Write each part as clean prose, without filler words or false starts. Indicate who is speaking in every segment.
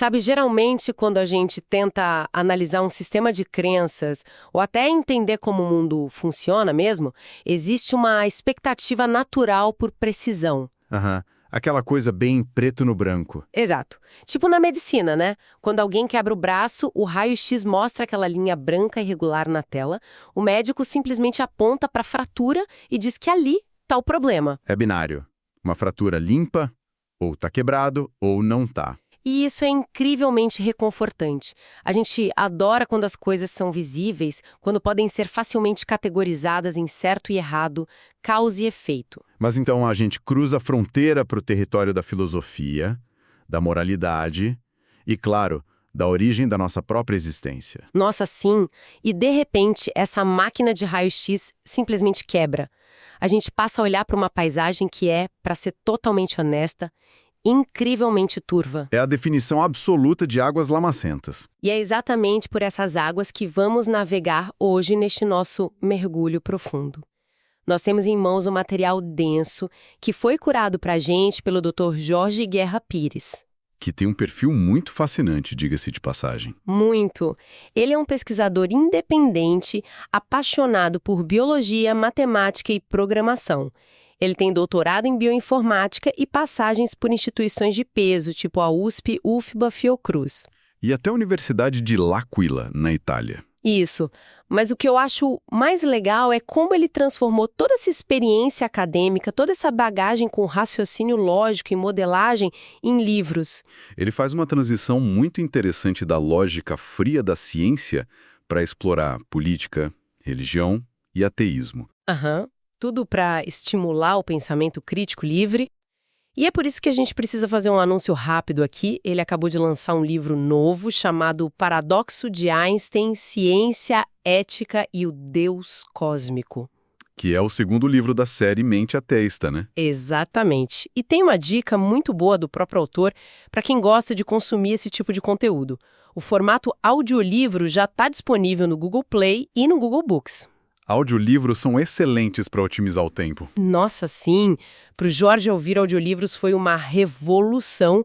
Speaker 1: Sabe, geralmente quando a gente tenta analisar um sistema de crenças ou até entender como o mundo funciona mesmo, existe uma expectativa natural por precisão.
Speaker 2: Aham. Aquela coisa bem preto no branco.
Speaker 1: Exato. Tipo na medicina, né? Quando alguém quebra o braço, o raio-x mostra aquela linha branca irregular na tela, o médico simplesmente aponta para a fratura e diz que ali está o problema.
Speaker 2: É binário. Uma fratura limpa, ou tá quebrado, ou não tá.
Speaker 1: E isso é incrivelmente reconfortante. A gente adora quando as coisas são visíveis, quando podem ser facilmente categorizadas em certo e errado, causa e efeito.
Speaker 2: Mas então a gente cruza a fronteira para o território da filosofia, da moralidade e, claro, da origem da nossa própria existência.
Speaker 1: Nossa, sim. E de repente, essa máquina de raio-x simplesmente quebra. A gente passa a olhar para uma paisagem que é, para ser totalmente honesta, incrivelmente turva.
Speaker 2: É a definição absoluta de águas lamacentas.
Speaker 1: E é exatamente por essas águas que vamos navegar hoje neste nosso mergulho profundo. Nós temos em mãos um material denso que foi curado para a gente pelo Dr. Jorge Guerra Pires.
Speaker 2: Que tem um perfil muito fascinante, diga-se de passagem.
Speaker 1: Muito. Ele é um pesquisador independente, apaixonado por biologia, matemática e programação. Ele tem doutorado em bioinformática e passagens por instituições de peso, tipo a USP, UFBA, Fiocruz.
Speaker 2: E até a Universidade de L'Aquila, na Itália.
Speaker 1: Isso. Mas o que eu acho mais legal é como ele transformou toda essa experiência acadêmica, toda essa bagagem com raciocínio lógico e modelagem em livros.
Speaker 2: Ele faz uma transição muito interessante da lógica fria da ciência para explorar política, religião e ateísmo.
Speaker 1: Tudo para estimular o pensamento crítico livre. E é por isso que a gente precisa fazer um anúncio rápido aqui. Ele acabou de lançar um livro novo chamado Paradoxo de Einstein, Ciência, Ética e o Deus Cósmico.
Speaker 2: Que é o segundo livro da série Mente Ateísta, né?
Speaker 1: Exatamente. E tem uma dica muito boa do próprio autor para quem gosta de consumir esse tipo de conteúdo. O formato audiolivro já está disponível no Google Play e no Google Books.
Speaker 2: Audiolivros são excelentes para otimizar o tempo.
Speaker 1: Nossa, sim! Para o Jorge ouvir audiolivros foi uma revolução.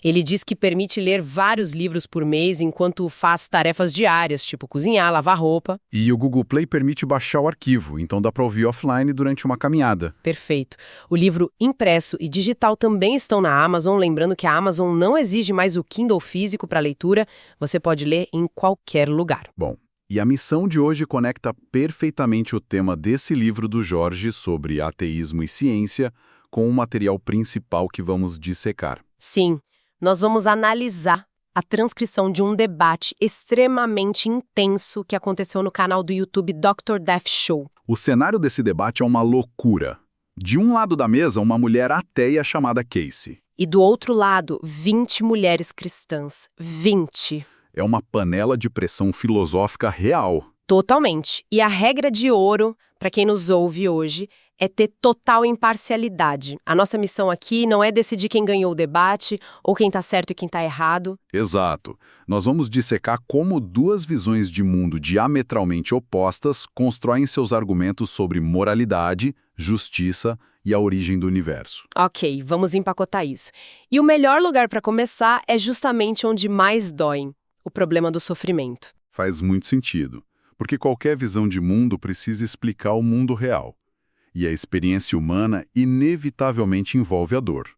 Speaker 1: Ele diz que permite ler vários livros por mês enquanto faz tarefas diárias, tipo cozinhar, lavar roupa.
Speaker 2: E o Google Play permite baixar o arquivo, então dá para ouvir offline durante uma caminhada.
Speaker 1: Perfeito. O livro impresso e digital também estão na Amazon, lembrando que a Amazon não exige mais o Kindle físico para leitura, você pode ler em qualquer lugar.
Speaker 2: Bom, e a missão de hoje conecta perfeitamente o tema desse livro do Jorge sobre ateísmo e ciência com o material principal que vamos dissecar.
Speaker 1: Sim, nós vamos analisar a transcrição de um debate extremamente intenso que aconteceu no canal do YouTube Dr. Death Show.
Speaker 2: O cenário desse debate é uma loucura. De um lado da mesa, uma mulher ateia chamada Casey.
Speaker 1: E do outro lado, 20 mulheres cristãs. 20.
Speaker 2: É uma panela de pressão filosófica real.
Speaker 1: Totalmente. E a regra de ouro, para quem nos ouve hoje, é ter total imparcialidade. A nossa missão aqui não é decidir quem ganhou o debate ou quem está certo e quem está errado.
Speaker 2: Exato. Nós vamos dissecar como duas visões de mundo diametralmente opostas constroem seus argumentos sobre moralidade, justiça e a origem do universo.
Speaker 1: Ok, vamos empacotar isso. E o melhor lugar para começar é justamente onde mais doem. O problema do sofrimento.
Speaker 2: Faz muito sentido, porque qualquer visão de mundo precisa explicar o mundo real. E a experiência humana inevitavelmente envolve a dor.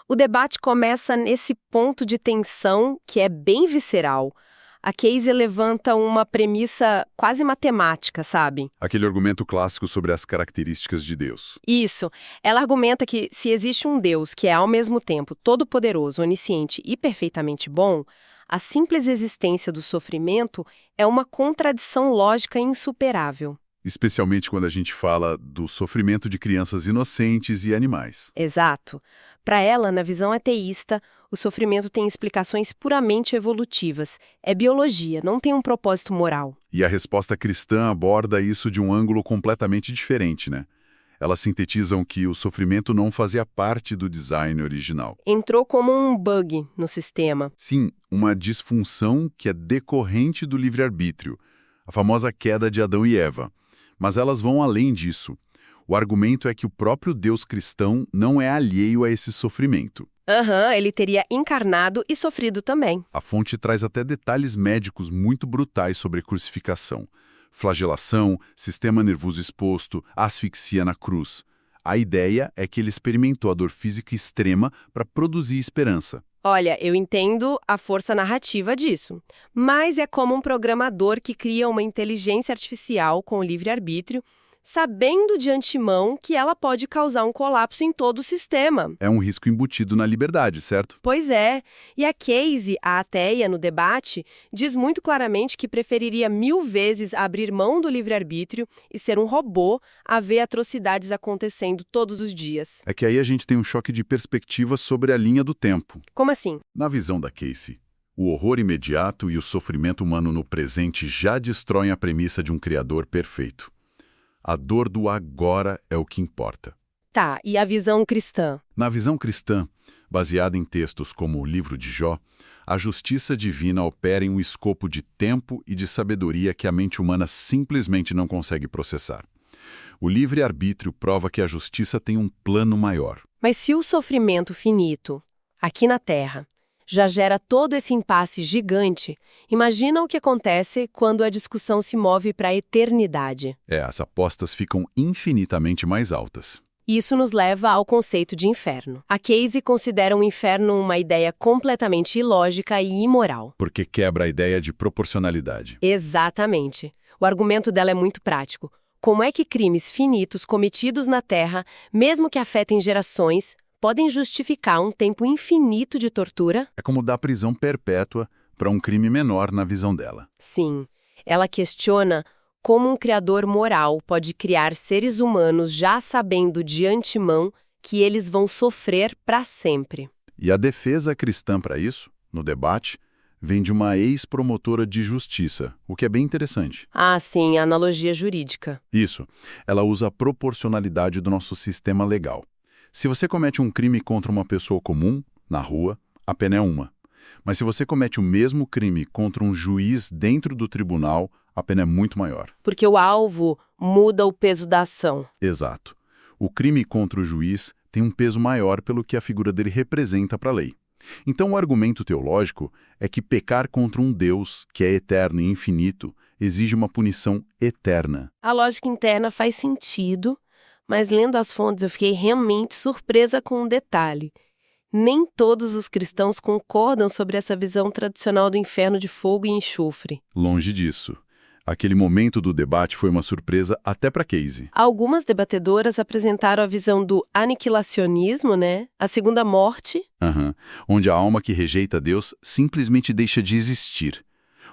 Speaker 1: O debate começa nesse ponto de tensão que é bem visceral. A Casey levanta uma premissa quase matemática, sabe?
Speaker 2: Aquele argumento clássico sobre as características de Deus.
Speaker 1: Isso. Ela argumenta que se existe um Deus que é ao mesmo tempo todo-poderoso, onisciente e perfeitamente bom, a simples existência do sofrimento é uma contradição lógica insuperável.
Speaker 2: Especialmente quando a gente fala do sofrimento de crianças inocentes e animais.
Speaker 1: Exato. Para ela, na visão ateísta, o sofrimento tem explicações puramente evolutivas. É biologia, não tem um propósito moral.
Speaker 2: E a resposta cristã aborda isso de um ângulo completamente diferente, né? Elas sintetizam que o sofrimento não fazia parte do design original.
Speaker 1: Entrou como um bug no sistema.
Speaker 2: Sim, uma disfunção que é decorrente do livre-arbítrio, a famosa queda de Adão e Eva. Mas elas vão além disso. O argumento é que o próprio Deus cristão não é alheio a esse sofrimento.
Speaker 1: Aham, ele teria encarnado e sofrido também.
Speaker 2: A fonte traz até detalhes médicos muito brutais sobre a crucificação. Flagelação, sistema nervoso exposto, asfixia na cruz. A ideia é que ele experimentou a dor física extrema para produzir esperança.
Speaker 1: Olha, eu entendo a força narrativa disso, mas é como um programador que cria uma inteligência artificial com livre-arbítrio, sabendo de antemão que ela pode causar um colapso em todo o sistema.
Speaker 2: É um risco embutido na liberdade, certo?
Speaker 1: Pois é, e a Casey, a ateia, no debate, diz muito claramente que preferiria 1000 vezes abrir mão do livre-arbítrio e ser um robô a ver atrocidades acontecendo todos os dias.
Speaker 2: É que aí a gente tem um choque de perspectiva sobre a linha do tempo.
Speaker 1: Como assim?
Speaker 2: Na visão da Casey, o horror imediato e o sofrimento humano no presente já destroem a premissa de um criador perfeito. A dor do agora é o que importa.
Speaker 1: Tá, e a visão cristã?
Speaker 2: Na visão cristã, baseada em textos como o livro de Jó, a justiça divina opera em um escopo de tempo e de sabedoria que a mente humana simplesmente não consegue processar. O livre-arbítrio prova que a justiça tem um plano maior.
Speaker 1: Mas se o sofrimento finito, aqui na Terra, já gera todo esse impasse gigante, imagina o que acontece quando a discussão se move para a eternidade.
Speaker 2: As apostas ficam infinitamente mais altas.
Speaker 1: Isso nos leva ao conceito de inferno. A Casey considera um inferno uma ideia completamente ilógica e imoral.
Speaker 2: Porque quebra a ideia de proporcionalidade.
Speaker 1: Exatamente. O argumento dela é muito prático. Como é que crimes finitos cometidos na Terra, mesmo que afetem gerações, podem justificar um tempo infinito de tortura?
Speaker 2: É como dar prisão perpétua para um crime menor na visão dela.
Speaker 1: Sim. Ela questiona como um criador moral pode criar seres humanos já sabendo de antemão que eles vão sofrer para sempre.
Speaker 2: E a defesa cristã para isso, no debate, vem de uma ex-promotora de justiça, o que é bem interessante.
Speaker 1: Ah, sim, a analogia jurídica.
Speaker 2: Isso. Ela usa a proporcionalidade do nosso sistema legal. Se você comete um crime contra uma pessoa comum, na rua, a pena é uma. Mas se você comete o mesmo crime contra um juiz dentro do tribunal, a pena é muito maior.
Speaker 1: Porque o alvo muda o peso da ação.
Speaker 2: Exato. O crime contra o juiz tem um peso maior pelo que a figura dele representa para a lei. Então o argumento teológico é que pecar contra um Deus, que é eterno e infinito, exige uma punição eterna.
Speaker 1: A lógica interna faz sentido, mas lendo as fontes eu fiquei realmente surpresa com um detalhe. Nem todos os cristãos concordam sobre essa visão tradicional do inferno de fogo e enxofre.
Speaker 2: Longe disso. Aquele momento do debate foi uma surpresa até para Casey.
Speaker 1: Algumas debatedoras apresentaram a visão do aniquilacionismo, né? A segunda morte.
Speaker 2: Onde a alma que rejeita Deus simplesmente deixa de existir.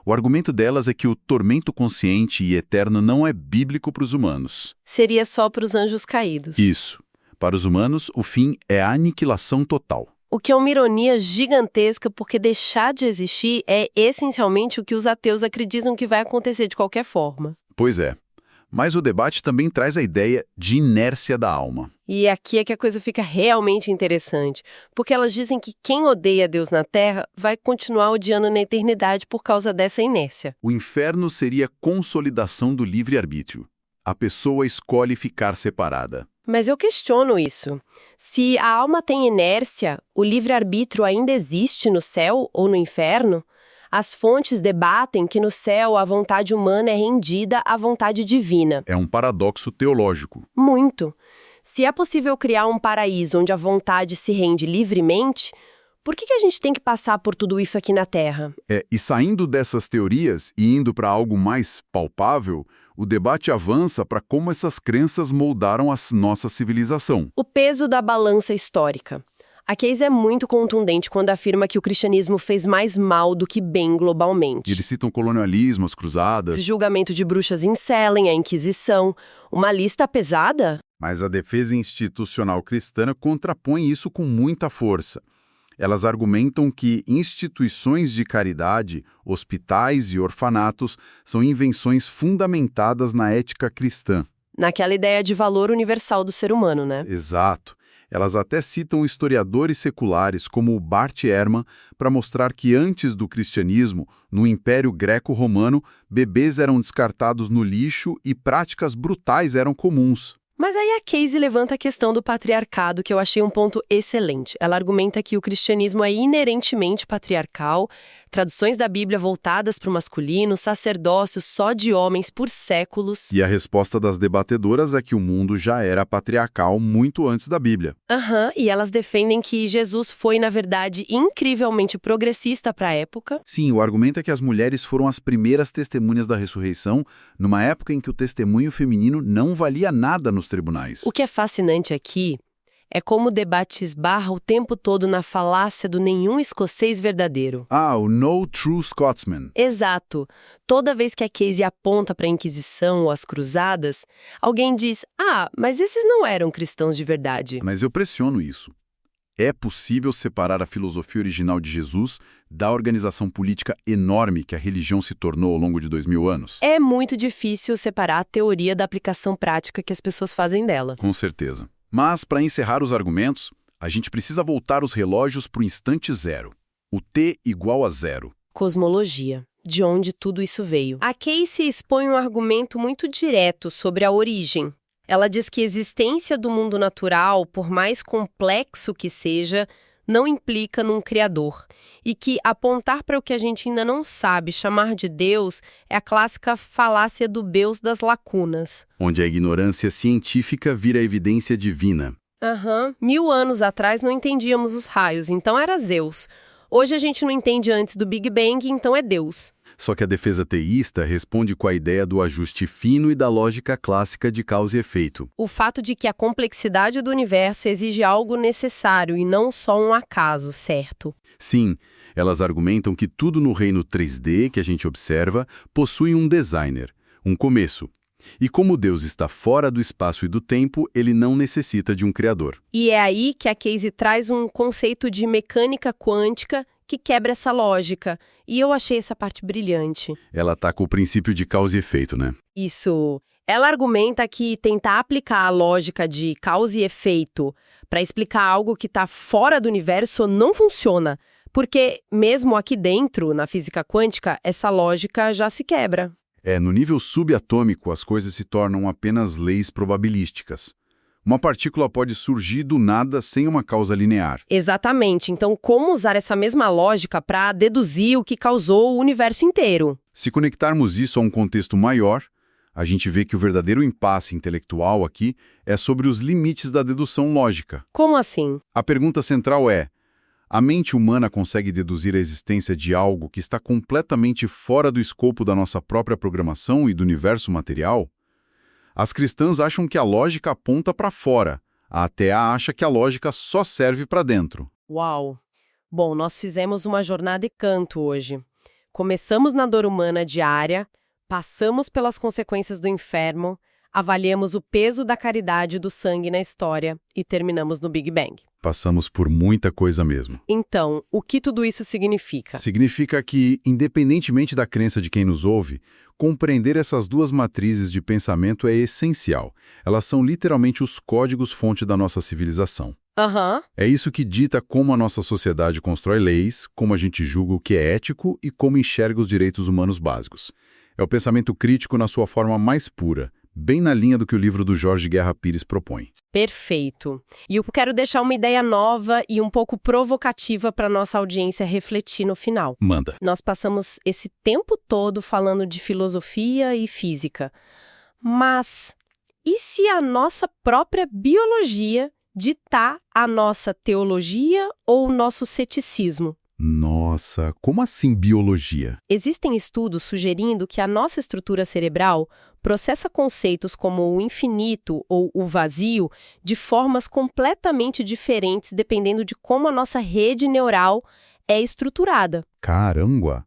Speaker 2: O argumento delas é que o tormento consciente e eterno não é bíblico para os humanos.
Speaker 1: Seria só para os anjos caídos.
Speaker 2: Isso. Para os humanos, o fim é a aniquilação total.
Speaker 1: O que é uma ironia gigantesca, porque deixar de existir é essencialmente o que os ateus acreditam que vai acontecer de qualquer forma.
Speaker 2: Pois é. Mas o debate também traz a ideia de inércia da alma.
Speaker 1: E aqui é que a coisa fica realmente interessante, porque elas dizem que quem odeia Deus na Terra vai continuar odiando na eternidade por causa dessa inércia.
Speaker 2: O inferno seria a consolidação do livre-arbítrio. A pessoa escolhe ficar separada.
Speaker 1: Mas eu questiono isso. Se a alma tem inércia, o livre-arbítrio ainda existe no céu ou no inferno? As fontes debatem que no céu a vontade humana é rendida à vontade divina.
Speaker 2: É um paradoxo teológico.
Speaker 1: Muito. Se é possível criar um paraíso onde a vontade se rende livremente, por que a gente tem que passar por tudo isso aqui na Terra?
Speaker 2: E saindo dessas teorias e indo para algo mais palpável, o debate avança para como essas crenças moldaram a nossa civilização.
Speaker 1: O peso da balança histórica. A Casey é muito contundente quando afirma que o cristianismo fez mais mal do que bem globalmente.
Speaker 2: Eles citam o colonialismo, as cruzadas.
Speaker 1: Julgamento de bruxas em Salem, a Inquisição. Uma lista pesada?
Speaker 2: Mas a defesa institucional cristã contrapõe isso com muita força. Elas argumentam que instituições de caridade, hospitais e orfanatos são invenções fundamentadas na ética cristã.
Speaker 1: Naquela ideia de valor universal do ser humano, né?
Speaker 2: Exato. Elas até citam historiadores seculares como o Bart Ehrman para mostrar que antes do cristianismo, no Império Greco-Romano, bebês eram descartados no lixo e práticas brutais eram comuns.
Speaker 1: Mas aí a Casey levanta a questão do patriarcado, que eu achei um ponto excelente. Ela argumenta que o cristianismo é inerentemente patriarcal, traduções da Bíblia voltadas para o masculino, sacerdócio só de homens por séculos.
Speaker 2: E a resposta das debatedoras é que o mundo já era patriarcal muito antes da Bíblia.
Speaker 1: E elas defendem que Jesus foi, na verdade, incrivelmente progressista para a época.
Speaker 2: Sim, o argumento é que as mulheres foram as primeiras testemunhas da ressurreição, numa época em que o testemunho feminino não valia nada nos tribunais.
Speaker 1: O que é fascinante aqui é como o debate esbarra o tempo todo na falácia do nenhum escocês verdadeiro.
Speaker 2: O No True Scotsman.
Speaker 1: Exato. Toda vez que a Casey aponta para a Inquisição ou as Cruzadas, alguém diz, mas esses não eram cristãos de verdade.
Speaker 2: Mas eu pressiono isso. É possível separar a filosofia original de Jesus da organização política enorme que a religião se tornou ao longo de 2000 anos?
Speaker 1: É muito difícil separar a teoria da aplicação prática que as pessoas fazem dela.
Speaker 2: Com certeza. Mas, para encerrar os argumentos, a gente precisa voltar os relógios para o instante zero. O T igual a zero.
Speaker 1: Cosmologia. De onde tudo isso veio. A Casey expõe um argumento muito direto sobre a origem. Ela diz que a existência do mundo natural, por mais complexo que seja, não implica num criador. E que apontar para o que a gente ainda não sabe, chamar de Deus, é a clássica falácia do Deus das lacunas.
Speaker 2: Onde a ignorância científica vira evidência divina.
Speaker 1: 1000 anos atrás não entendíamos os raios, então era Zeus. Hoje a gente não entende antes do Big Bang, então é Deus.
Speaker 2: Só que a defesa teísta responde com a ideia do ajuste fino e da lógica clássica de causa e efeito.
Speaker 1: O fato de que a complexidade do universo exige algo necessário e não só um acaso, certo?
Speaker 2: Sim, elas argumentam que tudo no reino 3D que a gente observa possui um designer, um começo. E como Deus está fora do espaço e do tempo, ele não necessita de um criador.
Speaker 1: E é aí que a Casey traz um conceito de mecânica quântica que quebra essa lógica. E eu achei essa parte brilhante.
Speaker 2: Ela tá com o princípio de causa e efeito, né?
Speaker 1: Isso. Ela argumenta que tentar aplicar a lógica de causa e efeito para explicar algo que está fora do universo não funciona. Porque mesmo aqui dentro, na física quântica, essa lógica já se quebra.
Speaker 2: No nível subatômico, as coisas se tornam apenas leis probabilísticas. Uma partícula pode surgir do nada sem uma causa linear.
Speaker 1: Exatamente. Então, como usar essa mesma lógica para deduzir o que causou o universo inteiro?
Speaker 2: Se conectarmos isso a um contexto maior, a gente vê que o verdadeiro impasse intelectual aqui é sobre os limites da dedução lógica.
Speaker 1: Como assim?
Speaker 2: A pergunta central é: a mente humana consegue deduzir a existência de algo que está completamente fora do escopo da nossa própria programação e do universo material? As cristãs acham que a lógica aponta para fora, a ateia acha que a lógica só serve para dentro.
Speaker 1: Uau! Bom, nós fizemos uma jornada e canto hoje. Começamos na dor humana diária, passamos pelas consequências do inferno, avaliamos o peso da caridade e do sangue na história e terminamos no Big Bang.
Speaker 2: Passamos por muita coisa mesmo.
Speaker 1: Então, o que tudo isso significa?
Speaker 2: Significa que, independentemente da crença de quem nos ouve, compreender essas duas matrizes de pensamento é essencial. Elas são literalmente os códigos-fonte da nossa civilização. É isso que dita como a nossa sociedade constrói leis, como a gente julga o que é ético e como enxerga os direitos humanos básicos. É o pensamento crítico na sua forma mais pura, bem na linha do que o livro do Jorge Guerra Pires propõe.
Speaker 1: Perfeito. E eu quero deixar uma ideia nova e um pouco provocativa para nossa audiência refletir no final.
Speaker 2: Manda.
Speaker 1: Nós passamos esse tempo todo falando de filosofia e física. Mas e se a nossa própria biologia ditar a nossa teologia ou o nosso ceticismo?
Speaker 2: Nossa, como assim biologia?
Speaker 1: Existem estudos sugerindo que a nossa estrutura cerebral processa conceitos como o infinito ou o vazio de formas completamente diferentes dependendo de como a nossa rede neural é estruturada.
Speaker 2: Caramba!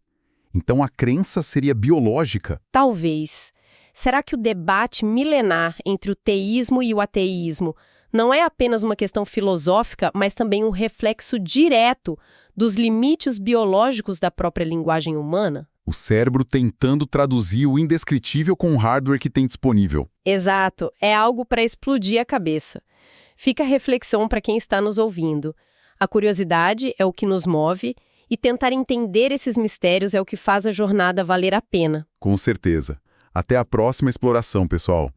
Speaker 2: Então a crença seria biológica?
Speaker 1: Talvez. Será que o debate milenar entre o teísmo e o ateísmo não é apenas uma questão filosófica, mas também um reflexo direto dos limites biológicos da própria linguagem humana?
Speaker 2: O cérebro tentando traduzir o indescritível com o hardware que tem disponível.
Speaker 1: Exato. É algo para explodir a cabeça. Fica a reflexão para quem está nos ouvindo. A curiosidade é o que nos move e tentar entender esses mistérios é o que faz a jornada valer a pena.
Speaker 2: Com certeza. Até a próxima exploração, pessoal.